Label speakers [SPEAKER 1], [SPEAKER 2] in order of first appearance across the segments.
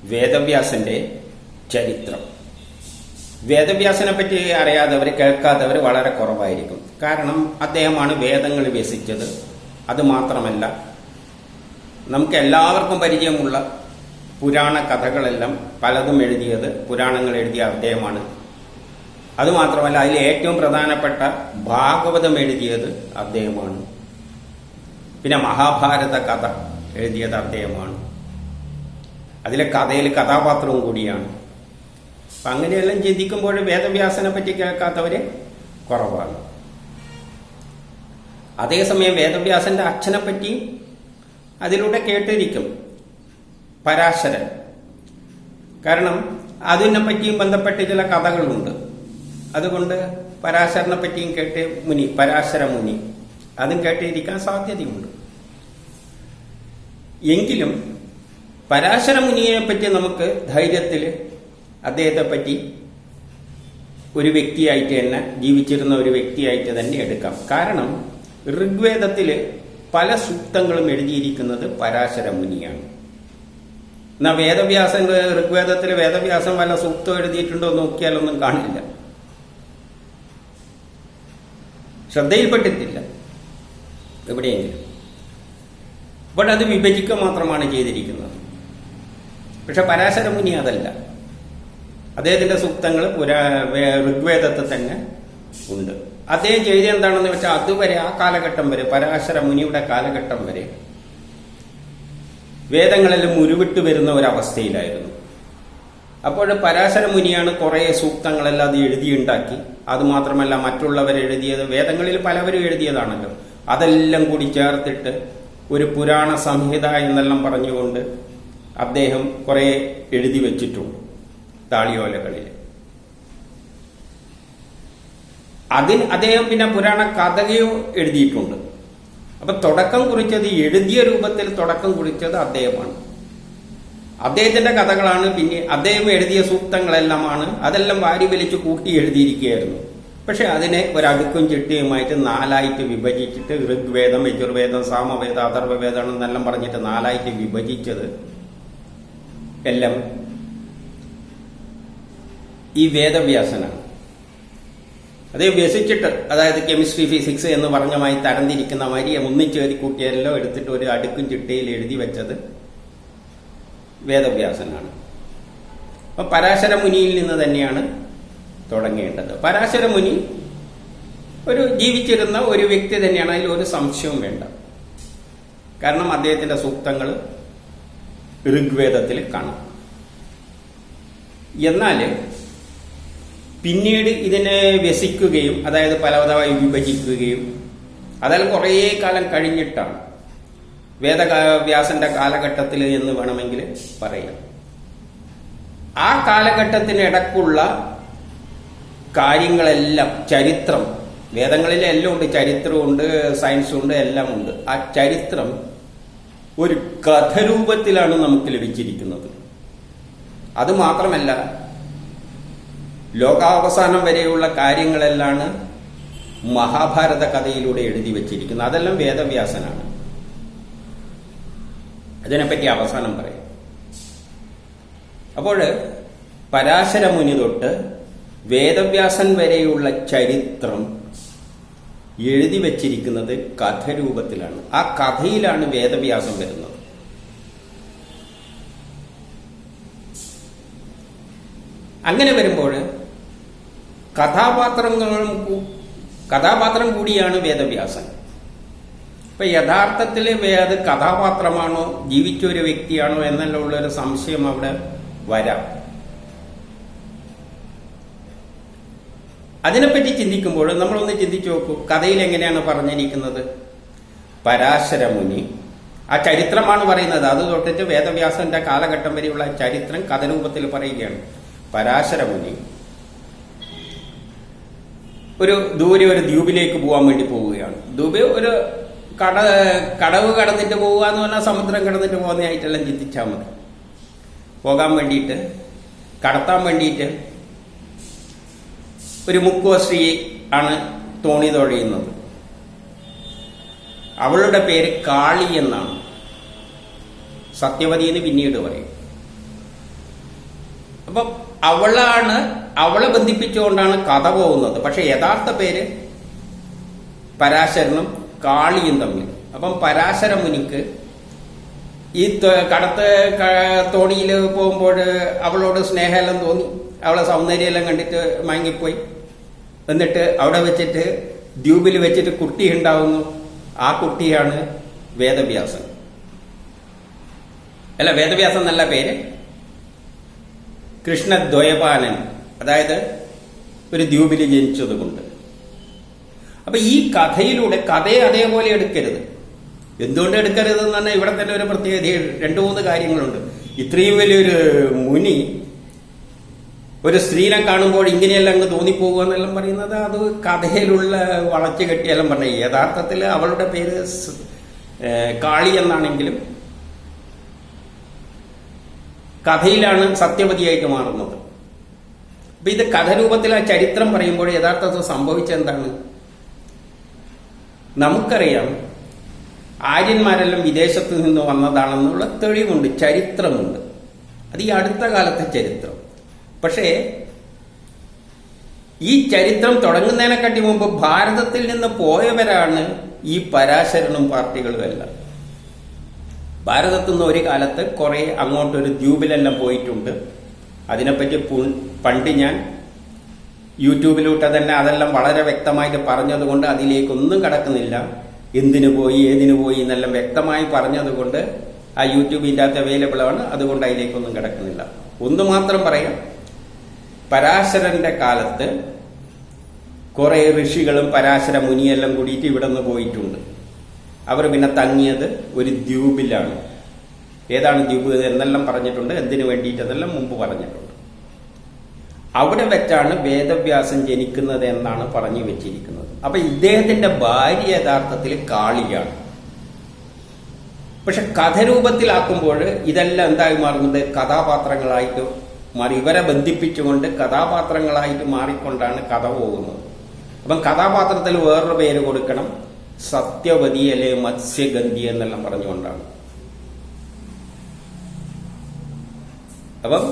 [SPEAKER 1] വേദവ്യാസന്റെ ചരിത്രം. വേദവ്യാസനെ പറ്റി അറിയാത്തവർ, കേൾക്കാത്തവർ വളരെ കുറവായിരിക്കും. കാരണം അദ്ദേഹമാണ് വേദങ്ങൾ വ്യസിച്ചത്. അതുമാത്രമല്ല, നമുക്ക് എല്ലാവർക്കും പരിചയമുള്ള പുരാണ കഥകളെല്ലാം പലതും എഴുതിയത്, പുരാണങ്ങൾ എഴുതിയ അദ്ദേഹമാണ്. അതുമാത്രമല്ല, അതിൽ ഏറ്റവും പ്രധാനപ്പെട്ട ഭാഗവതം എഴുതിയത് അദ്ദേഹമാണ്. പിന്നെ മഹാഭാരത കഥ എഴുതിയത് അദ്ദേഹമാണ്. അതിലെ കഥയിൽ കഥാപാത്രവും കൂടിയാണ്. അപ്പം അങ്ങനെയെല്ലാം ചിന്തിക്കുമ്പോൾ വേദവ്യാസനെ പറ്റി കേൾക്കാത്തവര് കുറവാണ്. അതേസമയം വേദവ്യാസന്റെ അച്ഛനെ പറ്റി അതിലൂടെ കേട്ടിരിക്കും, പരാശരൻ. കാരണം അതിനെ പറ്റിയും ബന്ധപ്പെട്ട് ചില കഥകളുണ്ട്. അതുകൊണ്ട് പരാശരനെ പറ്റിയും കേട്ട് മുനി, പരാശര മുനി, അതും കേട്ടിരിക്കാൻ സാധ്യതയുണ്ട്. എങ്കിലും പരാശര മുനിയെ പറ്റി നമുക്ക് ധൈര്യത്തിൽ അദ്ദേഹത്തെ പറ്റി ഒരു വ്യക്തിയായിട്ട് തന്നെ, ജീവിച്ചിരുന്ന ഒരു വ്യക്തിയായിട്ട് തന്നെ എടുക്കാം. കാരണം ഋഗ്വേദത്തിൽ പല സൂക്തങ്ങളും എഴുതിയിരിക്കുന്നത് പരാശര മുനിയാണ്. എന്നാൽ വേദവ്യാസൻ, ഋഗ്വേദത്തിൽ വേദവ്യാസം വല്ല സൂക്തം എഴുതിയിട്ടുണ്ടോ നോക്കിയാലൊന്നും കാണില്ല, ശ്രദ്ധയിൽപ്പെട്ടിട്ടില്ല എവിടെയെങ്കിലും. അപ്പോൾ അത് വിഭജിക്കുക മാത്രമാണ് ചെയ്തിരിക്കുന്നത്. പക്ഷെ പരാശര മുനി അതല്ല. അദ്ദേഹത്തിന്റെ സൂക്തങ്ങൾ ഋഗ്വേദത്തിൽ തന്നെ ഉണ്ട്. അദ്ദേഹം ചെയ്ത എന്താണെന്ന് വെച്ചാൽ, അതുവരെ ആ കാലഘട്ടം വരെ, പരാശര മുനിയുടെ കാലഘട്ടം വരെ വേദങ്ങളെല്ലാം ഉരുവിട്ട് വരുന്ന ഒരവസ്ഥയിലായിരുന്നു. അപ്പോൾ പരാശര മുനിയാണ് കുറേ സൂക്തങ്ങളെല്ലാം അത് എഴുതിയുണ്ടാക്കി. അതുമാത്രമല്ല, മറ്റുള്ളവരെഴുതിയത്, വേദങ്ങളിൽ പലവരും എഴുതിയതാണല്ലോ, അതെല്ലാം കൂടി ചേർത്തിട്ട് ഒരു പുരാണ സംഹിത എന്നെല്ലാം പറഞ്ഞുകൊണ്ട് അദ്ദേഹം കുറെ എഴുതി വെച്ചിട്ടുണ്ട് താളിയോലകളിൽ. അദ്ദേഹം പിന്നെ പുരാണ കഥയോ എഴുതിയിട്ടുണ്ട്. അപ്പൊ തുടക്കം കുറിച്ചത്, എഴുതിയ രൂപത്തിൽ തുടക്കം കുറിച്ചത് അദ്ദേഹമാണ്. അദ്ദേഹത്തിന്റെ കഥകളാണ്. പിന്നെ അദ്ദേഹം എഴുതിയ സൂക്തങ്ങളെല്ലാമാണ്, അതെല്ലാം വാരി വലിച്ച് കൂട്ടി എഴുതിയിരിക്കുകയായിരുന്നു. പക്ഷെ അതിനെ ഒരടുക്കും ചിട്ടിയുമായിട്ട് നാലായിട്ട് വിഭജിച്ചിട്ട്, ഋഗ്വേദം, യജുർവേദം, സാമവേദം, അഥർവവേദം എന്നെല്ലാം പറഞ്ഞിട്ട് നാലായിട്ട് വിഭജിച്ചത് എല്ലാം ഈ വേദവ്യാസനാണ്. അതേ വ്യസിച്ചിട്ട്, അതായത് കെമിസ്ട്രി, ഫിസിക്സ് എന്ന് പറഞ്ഞമായി തരംതിരിക്കുന്ന മാതിരി ഒന്നിച്ചേരി കൂട്ടിയെല്ലാം എടുത്തിട്ട് ഒരു അടുക്കും ചിട്ടയിൽ എഴുതി വെച്ചത് വേദവ്യാസനാണ്. അപ്പൊ പരാശര മുനിയിൽ നിന്ന് തന്നെയാണ് തുടങ്ങേണ്ടത്. പരാശര മുനി ഒരു ജീവിച്ചിരുന്ന ഒരു വ്യക്തി തന്നെയാണ്, അതിൽ ഒരു സംശയവും വേണ്ട. കാരണം അദ്ദേഹത്തിന്റെ സൂക്തങ്ങൾ ഋഗ്വേദത്തിൽ കാണാം. എന്നാൽ പിന്നീട് ഇതിനെ വ്യസിക്കുകയും, അതായത് പലവിധമായി വിഭജിക്കുകയും, അതെല്ലാം കുറേ കാലം കഴിഞ്ഞിട്ടാണ്, വേദവ്യാസന്റെ കാലഘട്ടത്തിൽ എന്ന് വേണമെങ്കിൽ പറയാം. ആ കാലഘട്ടത്തിനിടക്കുള്ള കാര്യങ്ങളെല്ലാം, ചരിത്രം, വേദങ്ങളിലെ എല്ലാം ഉണ്ട്, ചരിത്രമുണ്ട്, സയൻസും ഉണ്ട്, എല്ലാം ഉണ്ട്. ആ ചരിത്രം ഒരു കഥരൂപത്തിലാണ് നമുക്ക് ലഭിച്ചിരിക്കുന്നത്. അതുമാത്രമല്ല, ലോകാവസാനം വരെയുള്ള കാര്യങ്ങളെല്ലാം മഹാഭാരത കഥയിലൂടെ എഴുതി വച്ചിരിക്കുന്നത്. അതെല്ലാം വേദവ്യാസനാണ്. അതിനെപ്പറ്റി അവസാനം പറയാം. അപ്പോൾ പരാശര മുനി തൊട്ട് വേദവ്യാസൻ വരെയുള്ള ചരിത്രം എഴുതി വച്ചിരിക്കുന്നത് കഥരൂപത്തിലാണ്. ആ കഥയിലാണ് വേദവ്യാസം വരുന്നത്. അങ്ങനെ വരുമ്പോൾ കഥാപാത്രം കൂടിയാണ് വേദവ്യാസൻ. ഇപ്പൊ യഥാർത്ഥത്തിൽ അത് കഥാപാത്രമാണോ, ജീവിച്ച ഒരു വ്യക്തിയാണോ എന്നെല്ലാം ഉള്ളൊരു സംശയം അവിടെ വരാം. അതിനെപ്പറ്റി ചിന്തിക്കുമ്പോൾ നമ്മളൊന്ന് ചിന്തിച്ചു നോക്കൂ, കഥയിൽ എങ്ങനെയാണ് പറഞ്ഞിരിക്കുന്നത്. പരാശര മുനി, ആ ചരിത്രമാണ് പറയുന്നത്. അത് തൊട്ടിട്ട് വേദവ്യാസന്റെ കാലഘട്ടം വരെയുള്ള ചരിത്രം കഥരൂപത്തിൽ പറയുകയാണ്. പരാശര മുനി ദൂരെ ഒരു ദ്വീപിലേക്ക് പോകാൻ വേണ്ടി പോവുകയാണ്. ദ്വീപ് ഒരു കടവ് കടന്നിട്ട് പോവുക എന്ന് പറഞ്ഞാൽ സമുദ്രം കടന്നിട്ട് പോകുന്നതായിട്ടെല്ലാം ചിന്തിച്ചാൽ മതി. പോകാൻ വേണ്ടിയിട്ട്, കടത്താൻ വേണ്ടിയിട്ട് ഒരു മുക്കുവ സ്ത്രീ ആണ് തോണി തുഴയുന്നത്. അവളുടെ പേര് കാളി എന്നാണ്. സത്യവതി എന്ന് പിന്നീട് പറയും. അപ്പം അവളെ ബന്ധിപ്പിച്ചുകൊണ്ടാണ് കഥ പോകുന്നത്. പക്ഷെ യഥാർത്ഥ പേര് പരാശരനും കാളിയും തമ്മിൽ. അപ്പം പരാശര മുനിക്ക് ഈ കടത്ത് തോണിയിൽ പോകുമ്പോൾ അവളോട് സ്നേഹമെല്ലാം തോന്നി, അവളെ സൗന്ദര്യമെല്ലാം കണ്ടിട്ട് മയങ്ങിപ്പോയി. എന്നിട്ട് അവിടെ വെച്ചിട്ട് ദ്വീപിൽ വെച്ചിട്ട് കുട്ടി ഉണ്ടാവുന്നു. ആ കുട്ടിയാണ് വേദവ്യാസൻ. അല്ല, വേദവ്യാസൻ എന്നല്ല പേര്, കൃഷ്ണദ്വയപാനൻ, അതായത് ഒരു ദ്വീപിൽ ജനിച്ചതുകൊണ്ട്. അപ്പൊ ഈ കഥയിലൂടെ കഥയെ അതേപോലെ എടുക്കരുത്. എന്തുകൊണ്ട് എടുക്കരുത് എന്ന് പറഞ്ഞാൽ ഇവിടെ തന്നെ ഒരു പ്രത്യേകത, 2-3 കാര്യങ്ങളുണ്ട്. ഇത്രയും വലിയൊരു മുനി ഒരു സ്ത്രീനെ കാണുമ്പോൾ ഇങ്ങനെയെല്ലാം അങ്ങ് തോന്നിപ്പോകുക എന്നെല്ലാം പറയുന്നത് അത് കഥയിലുള്ള വളച്ചു കെട്ടിയെല്ലാം പറഞ്ഞ. യഥാർത്ഥത്തിൽ അവളുടെ പേര് കാളി എന്നാണെങ്കിലും കഥയിലാണ് സത്യവതിയായിട്ട് മാറുന്നത്. അപ്പൊ ഇത് കഥരൂപത്തിൽ ആ ചരിത്രം പറയുമ്പോൾ യഥാർത്ഥത്തിൽ സംഭവിച്ചെന്താണ്? നമുക്കറിയാം ആര്യന്മാരെല്ലാം വിദേശത്ത് നിന്ന് വന്നതാണെന്നുള്ള തെളിവുണ്ട്, ചരിത്രമുണ്ട്. അത് ഈ അടുത്ത കാലത്തെ ചരിത്രം. പക്ഷേ ഈ ചരിത്രം തുടങ്ങുന്നതിനെക്കാട്ടി മുമ്പ് ഭാരതത്തിൽ നിന്ന് പോയവരാണ് ഈ പരാശരനും പാർട്ടികളും എല്ലാം. ഭാരതത്തിൽ നിന്ന് ഒരു കാലത്ത് കുറെ അങ്ങോട്ടൊരു ദ്വീപിലെല്ലാം പോയിട്ടുണ്ട്. അതിനെപ്പറ്റി പണ്ട് ഞാൻ യൂട്യൂബിലൂടെ തന്നെ അതെല്ലാം വളരെ വ്യക്തമായിട്ട് പറഞ്ഞതുകൊണ്ട് അതിലേക്കൊന്നും കടക്കുന്നില്ല. എന്തിനു പോയി ഏതിനു പോയി എന്നെല്ലാം വ്യക്തമായി പറഞ്ഞതുകൊണ്ട് ആ യൂട്യൂബിൻ്റെ അകത്ത് അവൈലബിൾ ആണ്. അതുകൊണ്ട് അതിലേക്കൊന്നും കിടക്കുന്നില്ല. ഒന്ന് മാത്രം പറയാം, പരാശരന്റെ കാലത്ത് കുറെ ഋഷികളും പരാശര മുനിയെല്ലാം കൂടിയിട്ട് ഇവിടെ നിന്ന് പോയിട്ടുണ്ട്. അവർ പിന്നെ തങ്ങിയത് ഒരു ദ്വീപിലാണ്. ഏതാണ് ദ്വീപ് എന്നെല്ലാം പറഞ്ഞിട്ടുണ്ട്, എന്തിനു വേണ്ടിയിട്ടെന്നെല്ലാം മുമ്പ് പറഞ്ഞിട്ടുണ്ട്. അവിടെ വെച്ചാണ് വേദവ്യാസൻ ജനിക്കുന്നത് എന്നാണ് പറഞ്ഞു വെച്ചിരിക്കുന്നത്. അപ്പൊ ഇദ്ദേഹത്തിന്റെ ഭാര്യ യഥാർത്ഥത്തിൽ കാളിയാണ്. പക്ഷെ കഥരൂപത്തിലാക്കുമ്പോൾ ഇതെല്ലാം എന്തായി മാറുന്നത്? കഥാപാത്രങ്ങളായിട്ട് മാറി. ഇവരെ ബന്ധിപ്പിച്ചുകൊണ്ട് കഥാപാത്രങ്ങളായിട്ട് മാറിക്കൊണ്ടാണ് കഥ പോകുന്നത്. അപ്പം കഥാപാത്രത്തിൽ വേറൊരു പേര് കൊടുക്കണം, സത്യവതി അല്ലെ മത്സ്യഗന്ധി എന്നെല്ലാം പറഞ്ഞുകൊണ്ടാണ്. അപ്പം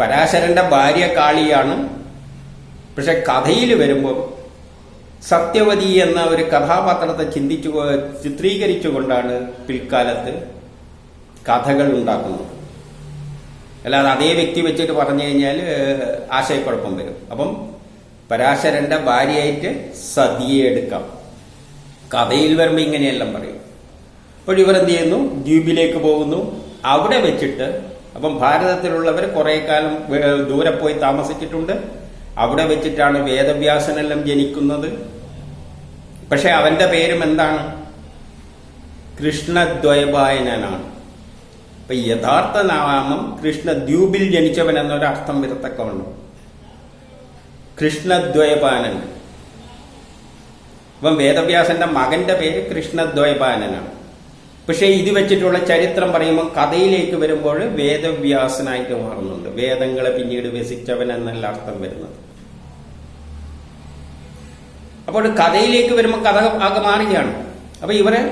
[SPEAKER 1] പരാശരന്റെ ഭാര്യ കാളിയാണ്. പക്ഷെ കഥയിൽ വരുമ്പോൾ സത്യവതി എന്ന ഒരു കഥാപാത്രത്തെ ചിത്രീകരിച്ചുകൊണ്ടാണ് പിൽക്കാലത്ത് കഥകൾ ഉണ്ടാക്കുന്നത്. അല്ലാതെ അതേ വ്യക്തി വെച്ചിട്ട് പറഞ്ഞു കഴിഞ്ഞാൽ ആശയക്കുഴപ്പം വരും. അപ്പം പരാശരന്റെ ഭാര്യയായിട്ട് സതിയെ എടുക്കാം. കഥയിൽ വരുമ്പോൾ ഇങ്ങനെയെല്ലാം പറയും. അപ്പോൾ ഇവർ എന്ത് ചെയ്യുന്നു? ദ്വീപിലേക്ക് പോകുന്നു. അവിടെ വെച്ചിട്ട് അപ്പം ഭാരതത്തിലുള്ളവർ കുറെ കാലം ദൂരെ പോയി താമസിച്ചിട്ടുണ്ട്. അവിടെ വെച്ചിട്ടാണ് വേദവ്യാസനെല്ലാം ജനിക്കുന്നത്. പക്ഷെ അവന്റെ പേരും എന്താണ്? കൃഷ്ണദ്വയപായനാണ്. അപ്പൊ യഥാർത്ഥ നാമം കൃഷ്ണദ്വീപിൽ ജനിച്ചവൻ എന്നൊരർത്ഥം വരത്തക്കവണ്ണം കൃഷ്ണദ്വയപാനൻ. അപ്പം വേദവ്യാസന്റെ മകന്റെ പേര് കൃഷ്ണദ്വയപാനനാണ്. പക്ഷെ ഇത് വെച്ചിട്ടുള്ള ചരിത്രം പറയുമ്പോൾ കഥയിലേക്ക് വരുമ്പോൾ വേദവ്യാസനായിട്ട് മാറുന്നുണ്ട്. വേദങ്ങളെ പിന്നീട് വ്യസിച്ചവൻ എന്നല്ല അർത്ഥം വരുന്നത്. അപ്പോൾ കഥയിലേക്ക് വരുമ്പോൾ കഥ ആകെ മാറുകയാണ്. അപ്പൊ ഇവരെ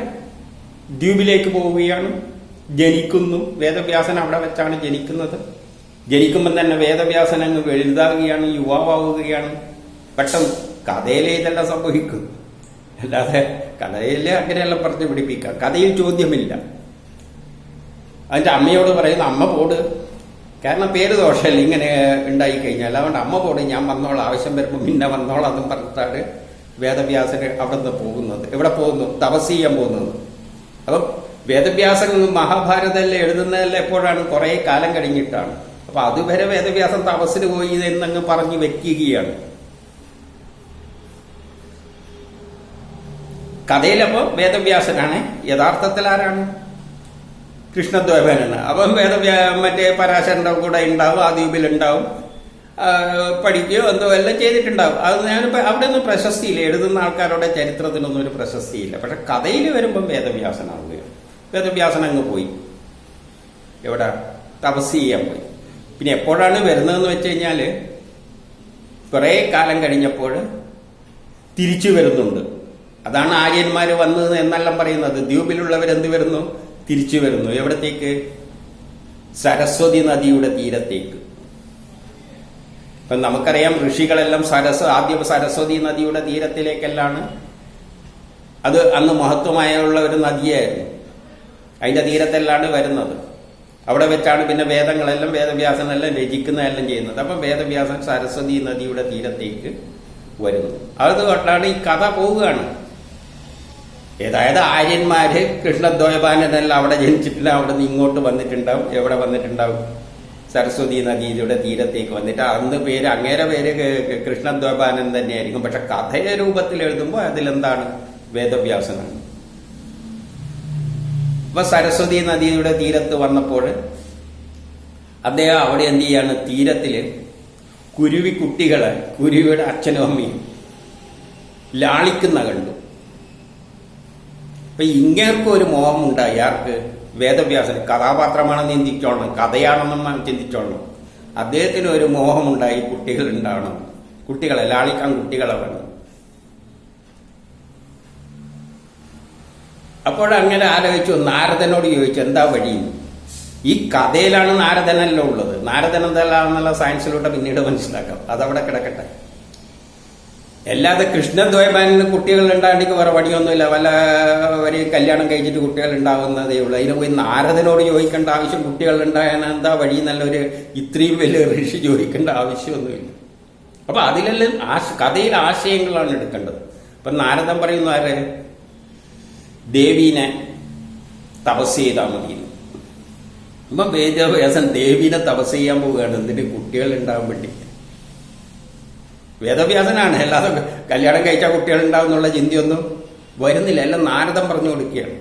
[SPEAKER 1] ദ്വീപിലേക്ക് പോവുകയാണ്, ജനിക്കുന്നു. വേദവ്യാസൻ അവിടെ വെച്ചാണ് ജനിക്കുന്നത്. ജനിക്കുമ്പോൾ തന്നെ വേദവ്യാസൻ അങ്ങ് വലുതാകുകയാണ്, യുവാവുകയാണ്. പെട്ടെന്ന് കഥയിലെ ഇതെല്ലാം സംഭവിക്കും. അല്ലാതെ കഥയിലെ അങ്ങനെയെല്ലാം പറഞ്ഞു പിടിപ്പിക്കാം. കഥയിൽ ചോദ്യമില്ല. അതിന്റെ അമ്മയോട് പറയുന്ന അമ്മ പോട്, കാരണം പേര് ദോഷമല്ല ഇങ്ങനെ ഉണ്ടായി കഴിഞ്ഞാൽ. അതുകൊണ്ട് അമ്മ പോട്, ഞാൻ വന്നോളാം, ആവശ്യം വരുമ്പോൾ പിന്നെ വന്നോളാം എന്നും പറഞ്ഞിട്ടാണ് വേദവ്യാസന് അവിടെ നിന്ന് പോകുന്നത്. എവിടെ പോകുന്നു? തപസ് ചെയ്യാൻ പോകുന്നത്. അപ്പം വേദവ്യാസൻ മഹാഭാരതമെല്ലാം എഴുതുന്നതെല്ലാം എപ്പോഴാണ്? കുറെ കാലം കഴിഞ്ഞിട്ടാണ്. അപ്പൊ അതുവരെ വേദവ്യാസൻ തപസ്സിന് പോയി എന്നങ്ങ് പറഞ്ഞു വെക്കുകയാണ്. കഥയിലപ്പോ വേദവ്യാസനാണ്, യഥാർത്ഥത്തിൽ ആരാണ്? കൃഷ്ണദ്വയപാനനാണ്. അപ്പം മറ്റേ പരാശരന്റെ കൂടെ ഉണ്ടാവും, ആ ദ്വീപിൽ ഉണ്ടാവും, പഠിക്കുകയോ എന്തോ എല്ലാം ചെയ്തിട്ടുണ്ടാവും. അത് ഞാനിപ്പോ അവിടെ ഒന്നും പ്രശസ്തിയില്ല, എഴുതുന്ന ആൾക്കാരുടെ ചരിത്രത്തിനൊന്നും ഒരു പ്രശസ്തിയില്ല. പക്ഷെ കഥയിൽ വരുമ്പം വേദവ്യാസനാവുകയാണ്. വേദവ്യാസൻ അങ്ങ് പോയി എവിടെ? തപസ് ചെയ്യാൻ പോയി. പിന്നെ എപ്പോഴാണ് വരുന്നതെന്ന് വെച്ച് കഴിഞ്ഞാല് കുറെ കാലം കഴിഞ്ഞപ്പോൾ തിരിച്ചു വരുന്നുണ്ട്. അതാണ് ആര്യന്മാര് വന്നത് എന്നെല്ലാം പറയുന്നത്. ദ്വീപിലുള്ളവരെന്ത് വരുന്നു? തിരിച്ചു വരുന്നു. എവിടത്തേക്ക്? സരസ്വതി നദിയുടെ തീരത്തേക്ക്. നമുക്കറിയാം ഋഷികളെല്ലാം ആദ്യം സരസ്വതി നദിയുടെ തീരത്തിലേക്കെല്ലാം അത് അന്ന് മഹത്വമായുള്ള ഒരു നദിയായിരുന്നു. അതിന്റെ തീരത്തെല്ലാം വരുന്നത്. അവിടെ വെച്ചാണ് പിന്നെ വേദവ്യാസനെല്ലാം രചിക്കുന്നതെല്ലാം ചെയ്യുന്നത്. അപ്പം വേദവ്യാസൻ സരസ്വതി നദിയുടെ തീരത്തേക്ക് വരുന്നു. അതുകൊണ്ടാണ് ഈ കഥ പോവുകയാണ്. ഏതായത് ആര്യന്മാര് കൃഷ്ണദ്വൈപായനെല്ലാം അവിടെ ജനിച്ചിട്ടില്ല, അവിടെ നിന്ന് ഇങ്ങോട്ട് വന്നിട്ടുണ്ടാവും. എവിടെ വന്നിട്ടുണ്ടാവും? സരസ്വതി നദിയുടെ തീരത്തേക്ക് വന്നിട്ട് അന്ന് അങ്ങേരെ പേര് കൃഷ്ണദ്വൈപായനൻ തന്നെയായിരിക്കും. പക്ഷെ കഥയുടെ രൂപത്തിൽ എഴുതുമ്പോൾ അതിലെന്താണ്? വേദവ്യാസനാണ്. അപ്പൊ സരസ്വതി നദിയുടെ തീരത്ത് വന്നപ്പോൾ അദ്ദേഹം അവിടെ എന്ത് ചെയ്യാണ്? തീരത്തില് കുരുവിക്കുട്ടികളെ, കുരുവിയുടെ അച്ഛനും അമ്മയും ലാളിക്കുന്ന കണ്ടു. അപ്പൊ ഇങ്ങേർക്കും ഒരു മോഹമുണ്ടായി. ആർക്ക്? വേദവ്യാസൻ. കഥാപാത്രമാണെന്ന് ചിന്തിച്ചോണം, കഥയാണെന്നും ചിന്തിച്ചോണം. അദ്ദേഹത്തിന് ഒരു മോഹമുണ്ടായി, കുട്ടികൾ ഉണ്ടാവണം, കുട്ടികളെ ലാളിക്കാൻ കുട്ടികളെ വേണം. അപ്പോഴങ്ങനെ ആലോചിച്ചു. നാരദനോട് ചോദിച്ചു, എന്താ വഴി? ഈ കഥയിലാണ് നാരദനല്ലോ ഉള്ളത്. നാരദൻ എന്താണെന്നുള്ള സയൻസിലൂടെ പിന്നീട് മനസ്സിലാക്കാം. അതവിടെ കിടക്കട്ടെ. അല്ലാതെ കൃഷ്ണദ്വൈപായന് കുട്ടികൾ ഉണ്ടാകേണ്ടിക്ക് വേറെ വഴിയൊന്നുമില്ല. ഒരു കല്യാണം കഴിച്ചിട്ട് കുട്ടികൾ ഉണ്ടാകുന്നതേ ഉള്ളൂ. അതിന് പോയി നാരദനോട് ചോദിക്കേണ്ട ആവശ്യം, കുട്ടികൾ ഉണ്ടാകാൻ എന്താ വഴി നല്ലൊരു ഇത്രയും വലിയ ഋഷി ചോദിക്കേണ്ട ആവശ്യമൊന്നുമില്ല. അപ്പൊ അതിലെല്ലാം കഥയിൽ ആശയങ്ങളാണ് എടുക്കേണ്ടത്. അപ്പൊ നാരദൻ പറയുന്നു, ആര്? ദേവീനെ തപസ് ചെയ്താൽ മതി. അപ്പം വേദവ്യാസൻ ദേവീനെ തപസ് ചെയ്യാൻ പോവുകയാണ്. എന്തിന്? കുട്ടികൾ ഉണ്ടാകാൻ വേണ്ടി. വേദവ്യാസനാണ്. അല്ലാതെ കല്യാണം കഴിച്ചാൽ കുട്ടികൾ ഉണ്ടാവും എന്നുള്ള ചിന്തയൊന്നും വരുന്നില്ല. എല്ലാം നാരദൻ പറഞ്ഞു കൊടുക്കുകയാണ്.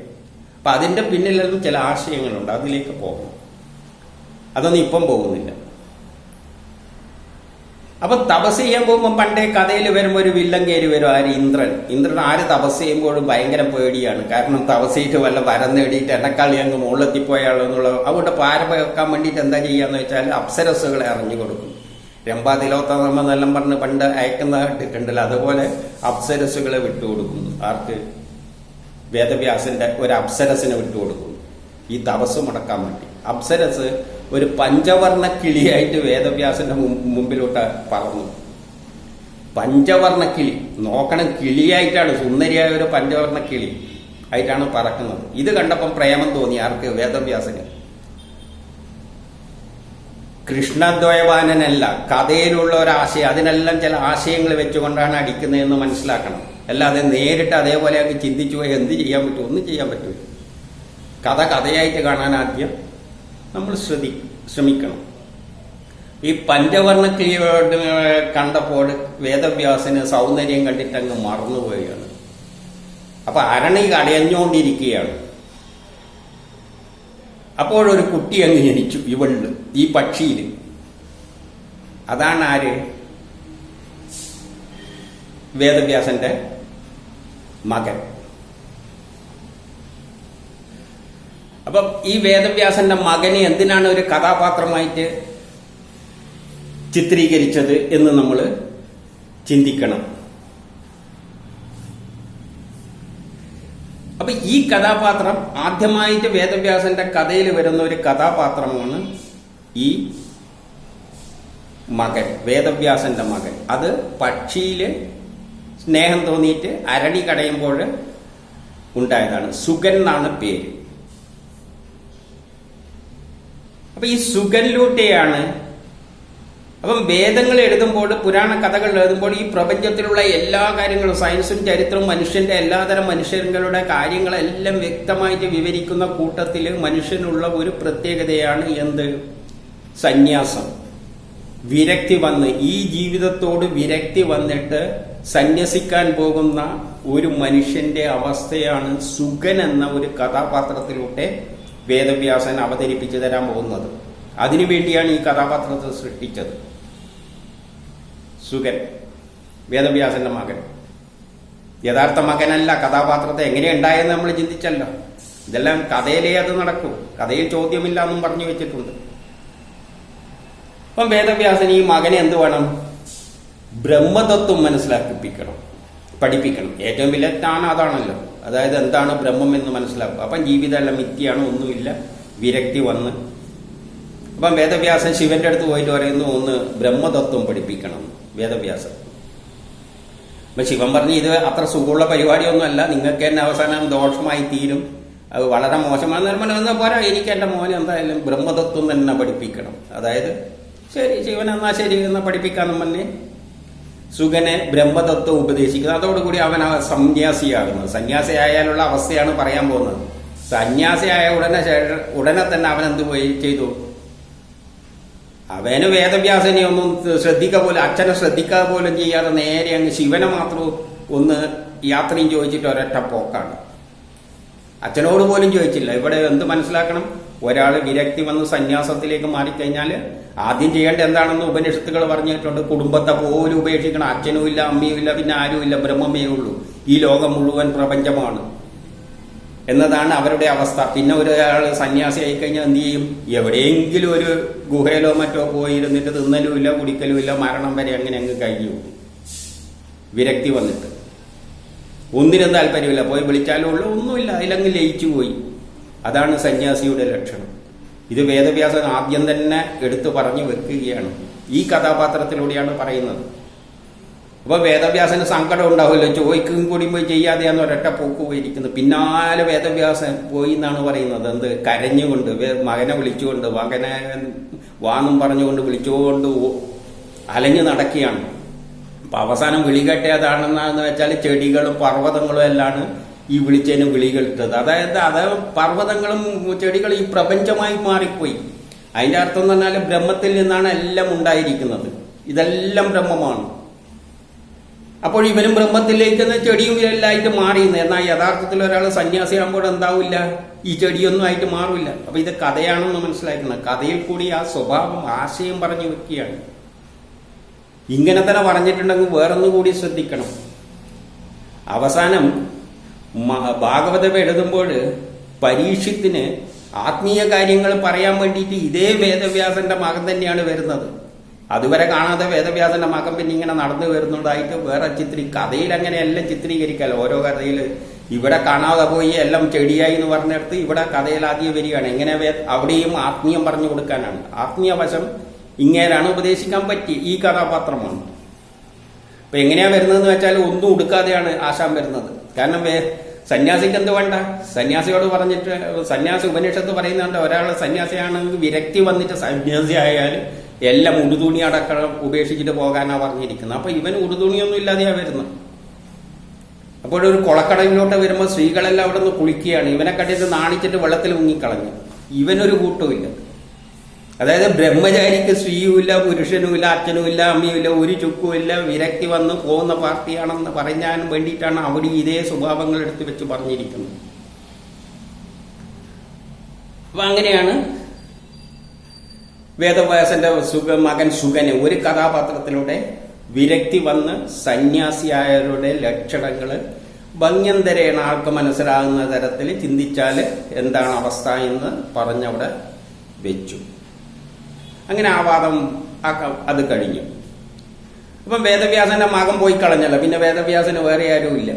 [SPEAKER 1] അപ്പൊ അതിന്റെ പിന്നിലെല്ലാം ചില ആശയങ്ങളുണ്ട്. അതിലേക്ക് പോകണം. അതൊന്നും ഇപ്പം പോകുന്നില്ല. അപ്പൊ തപസ് ചെയ്യാൻ പോകുമ്പോൾ പണ്ടേ കഥയിൽ വരുമ്പോൾ ഒരു വില്ലൻ കയറി വരും. ആര്? ഇന്ദ്രൻ. ഇന്ദ്രൻ ആര് തപസ് ചെയ്യുമ്പോഴും ഭയങ്കര പേടിയാണ്. കാരണം തപസ് ചെയ്തിട്ട് വല്ല വരം നേടിയിട്ട് എണ്ണക്കാളി അങ്ങ് മുകളിലെത്തിപ്പോയാളോ എന്നുള്ള. അതുകൊണ്ട് പാര വെക്കാൻ വേണ്ടിയിട്ട് എന്താ ചെയ്യാന്ന് വെച്ചാൽ അപ്സരസുകളെ അറിഞ്ഞു കൊടുക്കും. രംഭാതിലോത്തമെന്നെല്ലാം പറഞ്ഞ് പണ്ട് അയക്കുന്ന ഇട്ടിട്ടുണ്ടല്ലോ. അതുപോലെ അപ്സരസുകളെ വിട്ടുകൊടുക്കുന്നു. ആർക്ക്? വേദവ്യാസന്റെ ഒരു അപ്സരസിനെ വിട്ടുകൊടുക്കുന്നു ഈ തപസ് മുടക്കാൻ വേണ്ടി. അപ്സരസ് ഒരു പഞ്ചവർണ്ണ കിളിയായിട്ട് വേദവ്യാസന്റെ മുമ്പിലോട്ട് പറന്നു. പഞ്ചവർണ്ണ കിളി നോക്കണം, കിളിയായിട്ടാണ്, സുന്ദരിയായ ഒരു പഞ്ചവർണ്ണ കിളി ആയിട്ടാണ് പറക്കുന്നത്. ഇത് കണ്ടപ്പം പ്രേമം തോന്നി. ആർക്ക്? വേദവ്യാസന്. കൃഷ്ണദ്വൈപായനല്ല, കഥയിലുള്ള ഒരാശയം. അതിനെല്ലാം ചില ആശയങ്ങൾ വെച്ചുകൊണ്ടാണ് അടിക്കുന്നതെന്ന് മനസ്സിലാക്കണം. അല്ലാതെ നേരിട്ട് അതേപോലെ അങ്ങ് ചിന്തിച്ചു പോയി എന്ത് ചെയ്യാൻ പറ്റും? ഒന്നും ചെയ്യാൻ പറ്റില്ല. കഥയായിട്ട് കാണാൻ ആദ്യം നമ്മൾ ശ്രമിക്കണം. ഈ പഞ്ചവർണ്ണ കിളിയോട് കണ്ടപ്പോൾ വേദവ്യാസന് സൗന്ദര്യം കണ്ടിട്ട് അങ്ങ് മറന്നുപോവുകയാണ്. അപ്പൊ അരണി അടയഞ്ഞുകൊണ്ടിരിക്കുകയാണ്. അപ്പോഴൊരു കുട്ടി അങ്ങ് ജനിച്ചു ഇവളില്, ഈ പക്ഷിയില്. അതാണ് ആര്? വേദവ്യാസന്റെ മകൻ. അപ്പം ഈ വേദവ്യാസന്റെ മകനെ എന്തിനാണ് ഒരു കഥാപാത്രമായിട്ട് ചിത്രീകരിച്ചത് എന്ന് നമ്മൾ ചിന്തിക്കണം. അപ്പൊ ഈ കഥാപാത്രം ആദ്യമായിട്ട് വേദവ്യാസന്റെ കഥയിൽ വരുന്ന ഒരു കഥാപാത്രമാണ് ഈ മകൻ, വേദവ്യാസന്റെ മകൻ. അത് പക്ഷിയില് സ്നേഹം തോന്നിയിട്ട് അരണി കടയുമ്പോൾ ഉണ്ടായതാണ്. സുഗൻ എന്നാണ് പേര്. അപ്പൊ ഈ സുഗനിലൂടെയാണ്. അപ്പം വേദങ്ങൾ എഴുതുമ്പോൾ, പുരാണ കഥകൾ എഴുതുമ്പോൾ ഈ പ്രപഞ്ചത്തിലുള്ള എല്ലാ കാര്യങ്ങളും, സയൻസും ചരിത്രവും മനുഷ്യന്റെ എല്ലാതരം മനുഷ്യരുടെ കാര്യങ്ങളെല്ലാം വ്യക്തമായിട്ട് വിവരിക്കുന്ന കൂട്ടത്തിൽ മനുഷ്യനുള്ള ഒരു പ്രത്യേകതയാണ് എന്ത്? സന്യാസം. വിരക്തി വന്ന്, ഈ ജീവിതത്തോട് വിരക്തി വന്നിട്ട് സന്യസിക്കാൻ പോകുന്ന ഒരു മനുഷ്യന്റെ അവസ്ഥയാണ് സുഗൻ എന്ന ഒരു കഥാപാത്രത്തിലൂടെ വേദവ്യാസൻ അവതരിപ്പിച്ചു തരാൻ പോകുന്നത്. അതിനുവേണ്ടിയാണ് ഈ കഥാപാത്രത്തെ സൃഷ്ടിച്ചത്. സുഗൻ, വേദവ്യാസന്റെ മകൻ. യഥാർത്ഥ മകനല്ല. കഥാപാത്രത്തെ എങ്ങനെയുണ്ടായെന്ന് നമ്മൾ ചിന്തിച്ചല്ലോ. ഇതെല്ലാം കഥയിലേ അത് നടക്കൂ. കഥയിൽ ചോദ്യമില്ല എന്നും പറഞ്ഞു വെച്ചിട്ടുണ്ട്. അപ്പം വേദവ്യാസൻ ഈ മകനെ എന്ത് വേണം? ബ്രഹ്മതത്വം മനസ്സിലാക്കിപ്പിക്കണം, പഠിപ്പിക്കണം. ഏറ്റവും വലിയ ജ്ഞാനം അതാണല്ലോ. അതായത് എന്താണ് ബ്രഹ്മം എന്ന് മനസ്സിലാക്കുക. അപ്പം ജീവിതമെല്ലാം മിഥ്യയാണ്, ഒന്നുമില്ല. വിരക്തി വന്ന് അപ്പം വേദവ്യാസൻ ശിവന്റെ അടുത്ത് പോയിട്ട് പറയുന്നു, ഒന്ന് ബ്രഹ്മതത്വം പഠിപ്പിക്കണം വേദവ്യാസൻ. അപ്പൊ ശിവൻ പറഞ്ഞു, ഇത് അത്ര സുഖമുള്ള പരിപാടിയൊന്നുമല്ല, നിങ്ങൾക്ക് തന്നെ അവസാനം ദോഷമായി തീരും, അത് വളരെ മോശമാണെന്ന് പറഞ്ഞാൽ പോരാ, എനിക്ക് എൻ്റെ മോനെ എന്തായാലും ബ്രഹ്മതത്വം തന്നെ പഠിപ്പിക്കണം. അതായത് ശരി ശിവൻ എന്നാ ശരി എന്നാ പഠിപ്പിക്കാന്നും പറഞ്ഞ് സുഖനെ ബ്രഹ്മതത്വം ഉപദേശിക്കുന്നത്. അതോടുകൂടി അവൻ സന്യാസിയാകുന്നത്. സന്യാസിയായാലുള്ള അവസ്ഥയാണ് പറയാൻ പോകുന്നത്. സന്യാസിയായ ഉടനെ തന്നെ അവൻ എന്ത് പോയി ചെയ്തു? അവന് വേദവ്യാസനെ ഒന്നും അച്ഛനെ ശ്രദ്ധിക്കാതെ പോലും ചെയ്യാതെ നേരെ അങ്ങ് ശിവനെ മാത്രം ഒന്ന് യാത്രയും ചോദിച്ചിട്ട് ഒരൊറ്റ പോക്കാണ്. അച്ഛനോട് പോലും ചോദിച്ചില്ല. ഇവിടെ എന്ത് മനസ്സിലാക്കണം? ഒരാൾ വിരക്തി വന്ന് സന്യാസത്തിലേക്ക് മാറിക്കഴിഞ്ഞാൽ ആദ്യം ചെയ്യേണ്ട എന്താണെന്ന് ഉപനിഷത്തുകൾ പറഞ്ഞിട്ടുണ്ട്. കുടുംബത്തെ പോലും ഉപേക്ഷിക്കണം. അച്ഛനും ഇല്ല, അമ്മയും ഇല്ല, പിന്നെ ആരുമില്ല, ബ്രഹ്മമേ ഉള്ളൂ, ഈ ലോകം മുഴുവൻ പ്രപഞ്ചമാണ് എന്നതാണ് അവരുടെ അവസ്ഥ. പിന്നെ ഒരാൾ സന്യാസി ആയിക്കഴിഞ്ഞാൽ എന്ത് ചെയ്യും? എവിടെയെങ്കിലും ഒരു ഗുഹയിലോ മറ്റോ പോയിരുന്നിട്ട് തിന്നലും ഇല്ല, കുടിക്കലും ഇല്ല, മരണം വരെ അങ്ങനെ അങ്ങ് കഴിയും. വിരക്തി വന്നിട്ട് ഒന്നിനും താല്പര്യമില്ല, പോയി വിളിച്ചാലും ഉള്ളു ഒന്നുമില്ല, അതിലങ്ങ് ലയിച്ചു പോയി. അതാണ് സന്യാസിയുടെ ലക്ഷണം. ഇത് വേദവ്യാസൻ ആദ്യം തന്നെ എടുത്തു പറഞ്ഞു വെക്കുകയാണ്. ഈ കഥാപാത്രത്തിലൂടെയാണ് പറയുന്നത്. അപ്പൊ വേദവ്യാസന് സങ്കടം ഉണ്ടാവില്ല, ചോദിക്കും കൂടി പോയി ചെയ്യാതെയാന്ന് ഒരൊറ്റ പോക്ക് പോയിരിക്കുന്നത്. പിന്നാലെ വേദവ്യാസൻ പോയി എന്നാണ് പറയുന്നത്. എന്ത് കരഞ്ഞുകൊണ്ട് മകനെ വിളിച്ചുകൊണ്ട്, മകനെ വാന്നും പറഞ്ഞുകൊണ്ട് വിളിച്ചുകൊണ്ട് അലഞ്ഞു നടക്കുകയാണ്. അപ്പൊ അവസാനം വിളി കേട്ടതാണെന്ന് വെച്ചാൽ ചെടികളും പർവ്വതങ്ങളും എല്ലാം ഈ വിളിച്ചതിന് വിളികൾ ഇട്ടത്. അതായത് പർവ്വതങ്ങളും ചെടികളും ഈ പ്രപഞ്ചമായി മാറിപ്പോയി. അതിന്റെ അർത്ഥം എന്ന് പറഞ്ഞാൽ ബ്രഹ്മത്തിൽ നിന്നാണ് എല്ലാം ഉണ്ടായിരിക്കുന്നത്, ഇതെല്ലാം ബ്രഹ്മമാണ്. അപ്പോൾ ഇവനും ബ്രഹ്മത്തിലേക്ക് ചെടിയും എല്ലായിട്ട് മാറിയുന്നു. എന്നാൽ യഥാർത്ഥത്തിൽ ഒരാൾ സന്യാസിയാകുമ്പോൾ എന്താവില്ല, ഈ ചെടിയൊന്നും ആയിട്ട് മാറില്ല. അപ്പൊ ഇത് കഥയാണെന്ന് മനസ്സിലാക്കുന്നത്. കഥയിൽ കൂടി ആ സ്വഭാവം ആശയം പറഞ്ഞു വെക്കുകയാണ്. ഇങ്ങനെ തന്നെ പറഞ്ഞിട്ടുണ്ടെങ്കിൽ വേറൊന്നു കൂടി ശ്രദ്ധിക്കണം. അവസാനം ഭാഗവതം എഴുതുമ്പോൾ പരീക്ഷത്തിന് ആത്മീയ കാര്യങ്ങൾ പറയാൻ വേണ്ടിയിട്ട് ഇതേ വേദവ്യാസന്റെ മകൻ തന്നെയാണ് വരുന്നത്. അതുവരെ കാണാതെ വേദവ്യാസന്റെ മകൻ പിന്നെ ഇങ്ങനെ നടന്നു വരുന്നതായിട്ട് വേറെ കഥയിൽ അങ്ങനെ എല്ലാം ചിത്രീകരിക്കാമല്ലോ. ഓരോ കഥയിൽ ഇവിടെ കാണാതെ പോയി എല്ലാം ചെടിയായി എന്ന് പറഞ്ഞെടുത്ത് ഇവിടെ കഥയിൽ ആദ്യം വരികയാണ്. എങ്ങനെ അവിടെയും ആത്മീയം പറഞ്ഞു കൊടുക്കാനാണ്. ആത്മീയ വശം ഇങ്ങനെയാണ് ഉപദേശിക്കാൻ പറ്റി. ഈ കഥാപാത്രമാണ്. അപ്പൊ എങ്ങനെയാ വരുന്നതെന്ന് വെച്ചാൽ ഒന്നും ഉടുക്കാതെയാണ് ആശാൻ വരുന്നത്. കാരണം സന്യാസിക്ക് എന്ത് വേണ്ട? സന്യാസിയോട് പറഞ്ഞിട്ട് സന്യാസി ഉപനിഷത്ത് പറയുന്നുണ്ട്, ഒരാൾ സന്യാസിയാണെങ്കിൽ വിരക്തി വന്നിട്ട് സന്യാസി ആയാൽ എല്ലാം ഉടുതുണി അടക്കം ഉപേക്ഷിച്ചിട്ട് പോകാനാണ് പറഞ്ഞിരിക്കുന്നത്. അപ്പൊ ഇവൻ ഉടുതുണിയൊന്നും ഇല്ലാതെയാ വരുന്നത്. അപ്പോഴൊരു കുളക്കടവിലോട്ട് വരുമ്പോൾ സ്ത്രീകളെല്ലാം അവിടെ നിന്ന് കുളിക്കുകയാണ്. ഇവനെ കണ്ടിട്ട് നാണിച്ചിട്ട് വെള്ളത്തിൽ മുങ്ങിക്കളഞ്ഞു. ഇവനൊരു കൂട്ടുമില്ല. അതായത് ബ്രഹ്മചാരിക്ക് സ്ത്രീയുമില്ല, പുരുഷനുമില്ല, അച്ഛനുമില്ല, അമ്മയുമില്ല, ഒരു ചുക്കുമില്ല, വിരക്തി വന്ന് പോകുന്ന പാർട്ടിയാണെന്ന് പറയാൻ വേണ്ടിയിട്ടാണ് അവിടെ ഇതേ സ്വഭാവങ്ങൾ എടുത്തു വെച്ച് പറഞ്ഞിരിക്കുന്നത്. അപ്പൊ അങ്ങനെയാണ് വേദവ്യാസന്റെ മകൻ സുഗനെ ഒരു കഥാപാത്രത്തിലൂടെ വിരക്തി വന്ന് സന്യാസിയായവരുടെ ലക്ഷണങ്ങള് ഭംഗ്യന്തരേണ ആൾക്ക് മനസ്സിലാകുന്ന തരത്തിൽ ചിന്തിച്ചാൽ എന്താണ് അവസ്ഥ എന്ന് പറഞ്ഞവിടെ വെച്ചു. അങ്ങനെ ആ വാദം അത് കഴിഞ്ഞു. അപ്പം വേദവ്യാസന്റെ മകൻ പോയി കളഞ്ഞല്ലോ, പിന്നെ വേദവ്യാസന് വേറെ ആരുമില്ല.